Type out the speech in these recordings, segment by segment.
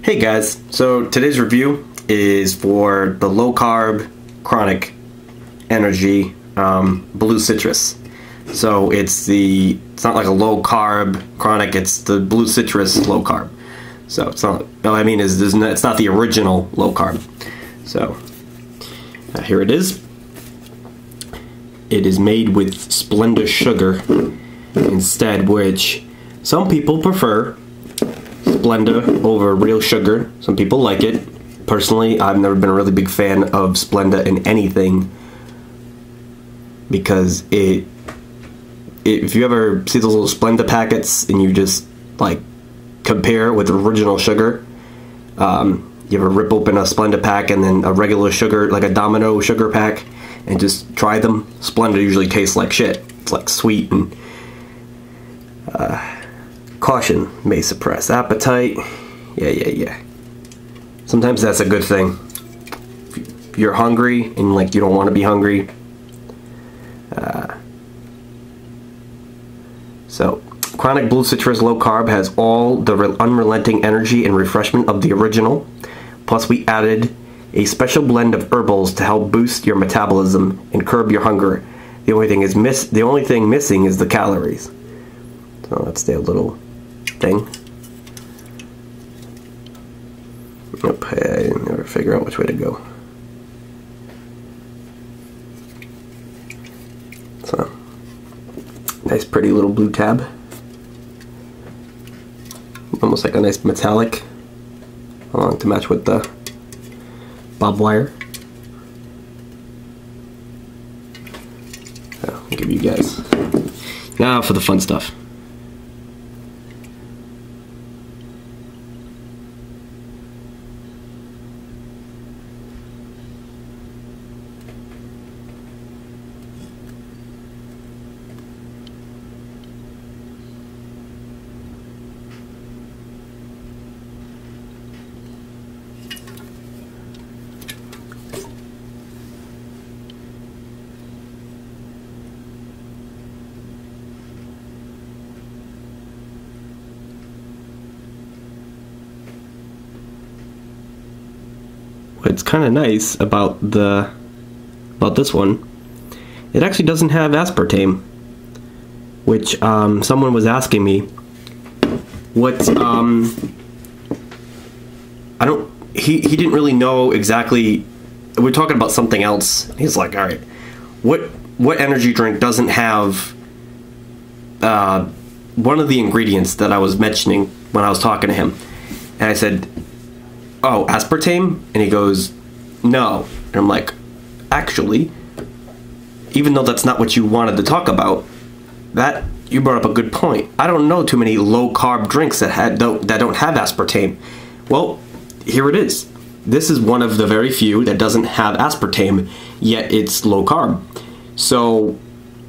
Hey guys, so today's review is for the low carb Kronik energy blue citrus. So it's not like a low carb Kronik, it's the blue citrus low carb. So it's not, what I mean is it's not the original low carb. So here it is. It is made with Splenda sugar instead, which some people prefer Splenda over real sugar. Some people like it. Personally, I've never been a really big fan of Splenda in anything because if you ever see those little Splenda packets and you just like compare with original sugar, you ever rip open a Splenda pack and then a regular sugar, like a Domino sugar pack, and just try them. Splenda usually tastes like shit. It's like sweet and caution may suppress appetite. Yeah. Sometimes that's a good thing. If you're hungry and like you don't want to be hungry. So, Kronik Blue Citrus Low Carb has all the unrelenting energy and refreshment of the original. Plus we added a special blend of herbals to help boost your metabolism and curb your hunger. The only thing missing is the calories. So that's their little thing. Nope, I never figure out which way to go. So, nice pretty little blue tab. Almost like a nice metallic, along to match with the bob wire. So, I'll give you guys. Now for the fun stuff. What's kind of nice about this one, it actually doesn't have aspartame, which someone was asking me what he didn't really know exactly. We're talking about something else. He's like, all right, what energy drink doesn't have one of the ingredients that I was mentioning when I was talking to him? And I said, oh, aspartame? And he goes, no. And I'm like, actually, even though that's not what you wanted to talk about, that you brought up a good point. I don't know too many low carb drinks that don't have aspartame. Well, here it is. This is one of the very few that doesn't have aspartame, yet it's low carb. So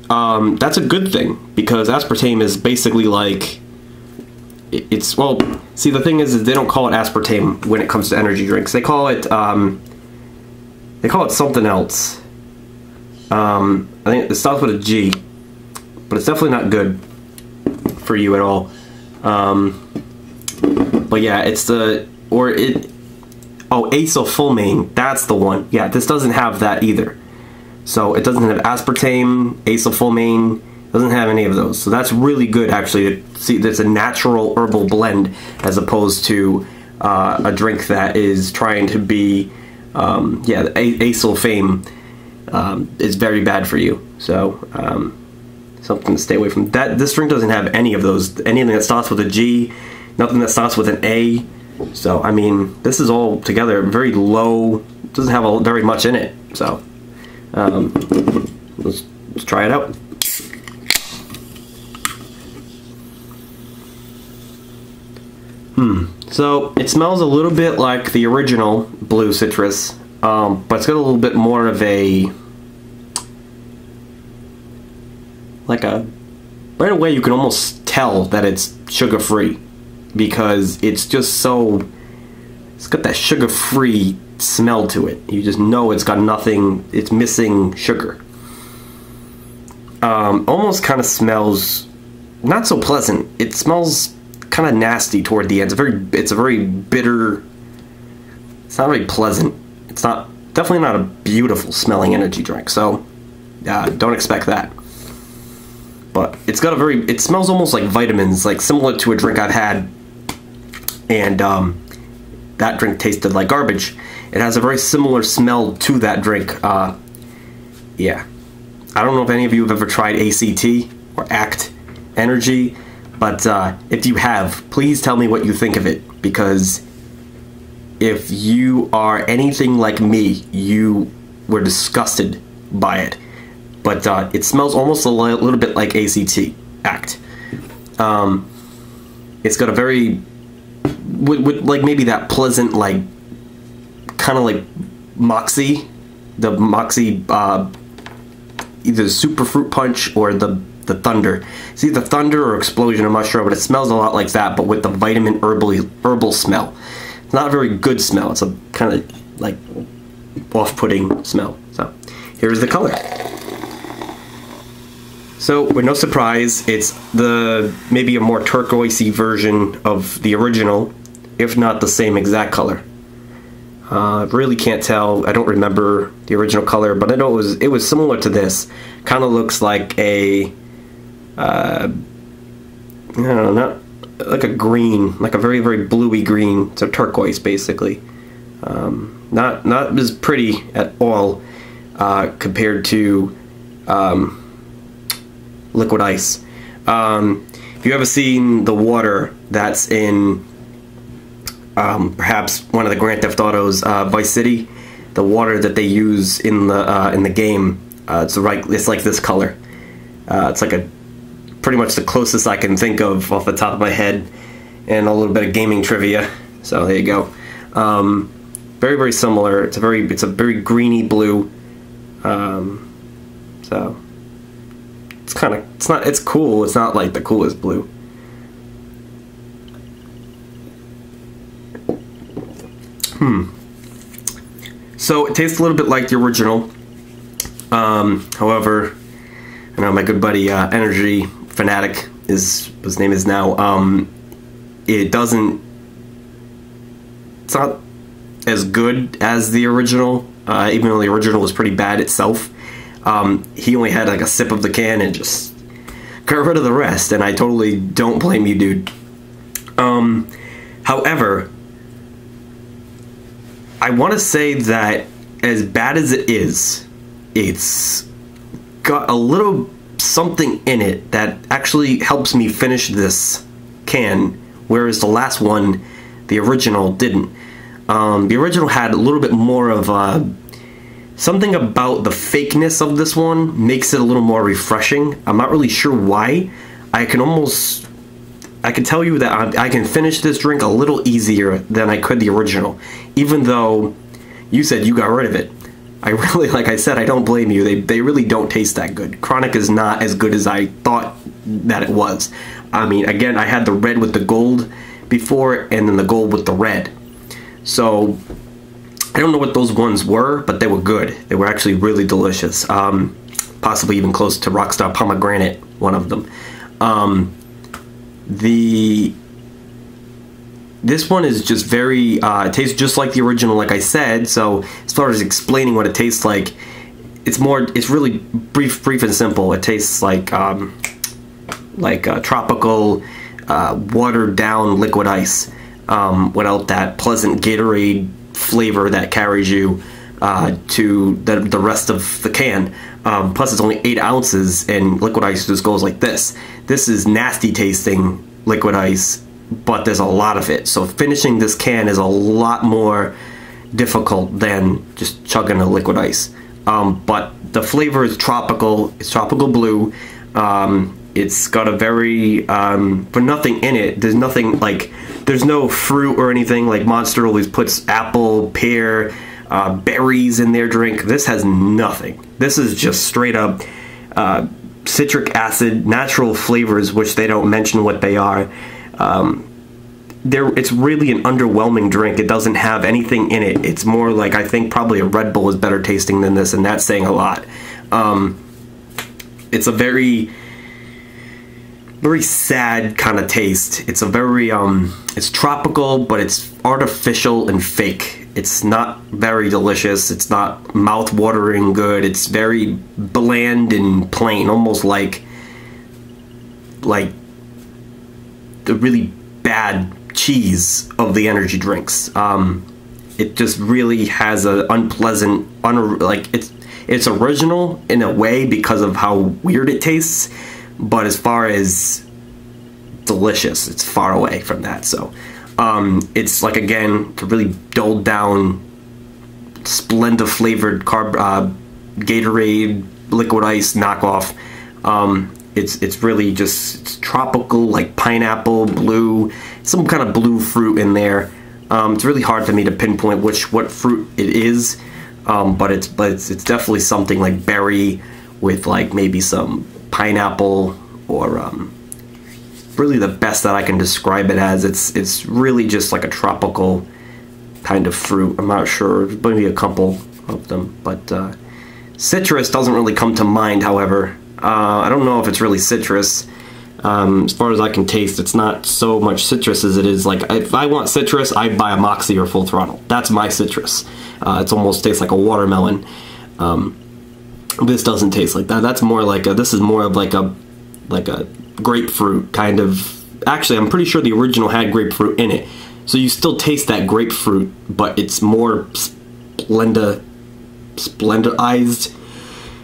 that's a good thing, because aspartame is basically like, well, see, the thing is they don't call it aspartame when it comes to energy drinks. They call it something else. I think it starts with a G, but it's definitely not good for you at all. But yeah, it's acylfulmane. That's the one. Yeah, this doesn't have that either. So it doesn't have aspartame, acylfulmane. Doesn't have any of those, so that's really good actually to see. That's a natural herbal blend as opposed to a drink that is trying to be, yeah, acylfame is very bad for you. So something to stay away from. This drink doesn't have any of those. Anything that starts with a G, nothing that starts with an A. So I mean, this is all together very low. Doesn't have very much in it. So let's try it out. So it smells a little bit like the original blue citrus, but it's got a little bit more of a, right away you can almost tell that it's sugar-free, because it's just so, it's got that sugar-free smell to it. You just know it's got nothing, it's missing sugar. Almost kind of smells not so pleasant. It smells kind of nasty toward the end. It's a very bitter. It's not very pleasant. It's definitely not a beautiful smelling energy drink. So don't expect that. But it's got it smells almost like vitamins, like similar to a drink I've had, and that drink tasted like garbage. It has a very similar smell to that drink. Yeah. I don't know if any of you have ever tried ACT or ACT Energy, but if you have, please tell me what you think of it, because if you are anything like me, you were disgusted by it. But it smells almost a little bit like ACT. It's got a very, with like maybe that pleasant, like, kind of like Moxie, the Moxie, either Super Fruit Punch or the Thunder. It's either Thunder or Explosion, I'm not sure, but it smells a lot like that, but with the vitamin herbal smell. It's not a very good smell. It's a kind of like off-putting smell. So here's the color. So with no surprise, it's maybe a more turquoisey version of the original, if not the same exact color. Really can't tell. I don't remember the original color, but I know it was similar to this. Kind of looks like a I don't know, not like a green, like a very, very bluey green. It's a turquoise, basically. Not as pretty at all compared to liquid ice. If you ever seen the water that's in perhaps one of the Grand Theft Autos, Vice City, the water that they use in the game, it's like this color. It's like pretty much the closest I can think of off the top of my head, and a little bit of gaming trivia. So there you go. Very, very similar. It's a very greeny blue. So it's cool. It's not like the coolest blue. So it tastes a little bit like the original. However, I know my good buddy Energy Fanatic his name is now. It's not as good as the original, even though the original was pretty bad itself. He only had like a sip of the can and just got rid of the rest, and I totally don't blame you, dude. However, I want to say that as bad as it is, it's got a little something in it that actually helps me finish this can, whereas the last one, the original, didn't. The original had a little bit more of something about the fakeness of this one makes it a little more refreshing. I'm not really sure why. I can tell you that I can finish this drink a little easier than I could the original, even though you said you got rid of it. I really, like I said, I don't blame you. They really don't taste that good. Kronik is not as good as I thought that it was. I mean, again, I had the red with the gold before, and then the gold with the red. So I don't know what those ones were, but they were good. They were actually really delicious. Possibly even close to Rockstar Pomegranate, one of them. This one is just very, it tastes just like the original, like I said. So as far as explaining what it tastes like, it's really brief and simple. It tastes like tropical, watered down liquid ice, without that pleasant Gatorade flavor that carries you to the rest of the can. Plus it's only 8 ounces, and liquid ice just goes like this. This is nasty tasting liquid ice, but there's a lot of it. So finishing this can is a lot more difficult than just chugging a liquid ice. But the flavor is tropical. It's tropical blue. It's got a very, but nothing in it. There's nothing like, there's no fruit or anything. Like Monster always puts apple, pear, berries in their drink. This has nothing. This is just straight up citric acid, natural flavors, which they don't mention what they are. It's really an underwhelming drink. It doesn't have anything in it. It's more like, I think probably a Red Bull is better tasting than this, and that's saying a lot. It's a very very sad kind of taste. It's a very it's tropical, but it's artificial and fake. It's not very delicious. It's not mouth-watering good. It's very bland and plain, almost like the really bad cheese of the energy drinks. It just really has an unpleasant, it's original in a way because of how weird it tastes, but as far as delicious, it's far away from that. So it's like, again, a really dulled down, Splenda flavored Gatorade liquid ice knockoff. It's really just, it's tropical, like pineapple, blue, some kind of blue fruit in there. It's really hard for me to pinpoint what fruit it is, but it's definitely something like berry with like maybe some pineapple, or really the best that I can describe it as. It's really just like a tropical kind of fruit. I'm not sure, maybe a couple of them, but citrus doesn't really come to mind. However, I don't know if it's really citrus. As far as I can taste, it's not so much citrus as it is like, if I want citrus, I buy a Moxie or Full Throttle. That's my citrus. It almost tastes like a watermelon. This doesn't taste like that. That's more like this is more of like a grapefruit kind of. Actually, I'm pretty sure the original had grapefruit in it, so you still taste that grapefruit, but it's more splendidized.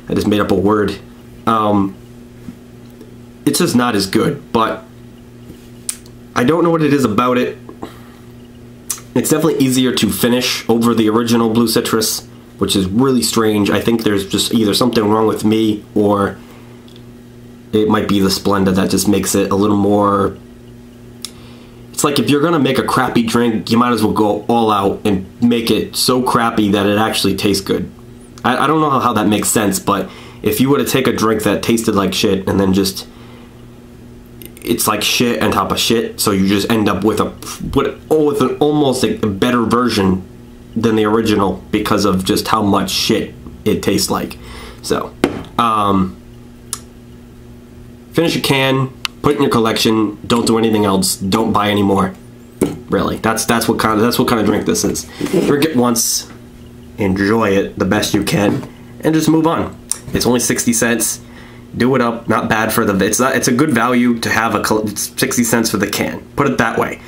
I just made up a word. It's just not as good, but I don't know what it is about it. It's definitely easier to finish over the original Blue Citrus, which is really strange. I think there's just either something wrong with me, or it might be the Splenda that just makes it a little more. It's like, if you're gonna make a crappy drink, you might as well go all out and make it so crappy that it actually tastes good. I don't know how that makes sense, but if you were to take a drink that tasted like shit and then just, it's like shit on top of shit, so you just end up with an almost a better version than the original because of just how much shit it tastes like. So finish a can, put it in your collection, don't do anything else, don't buy any more. Really, that's what kind of drink this is. Drink it once, enjoy it the best you can, and just move on. It's only 60 cents. Do it up. Not bad for the. It's a good value to have it's 60 cents for the can. Put it that way.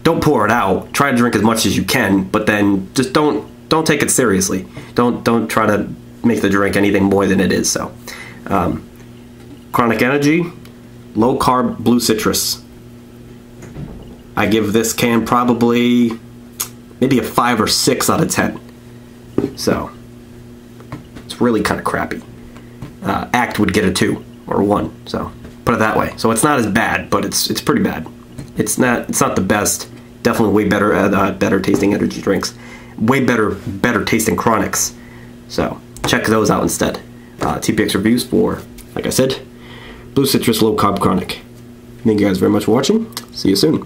Don't pour it out. Try to drink as much as you can, but then just don't take it seriously. Don't try to make the drink anything more than it is. So, Kronik Energy, low carb Blue Citrus. I give this can probably maybe a 5 or 6 out of 10. So it's really kind of crappy. Act would get a 2 or a 1, so put it that way. So it's not as bad, but it's pretty bad. It's not the best. Definitely way better tasting energy drinks. Way better tasting Kroniks. So check those out instead. TPX reviews for, like I said, Blue Citrus Low Carb Kronik. Thank you guys very much for watching. See you soon.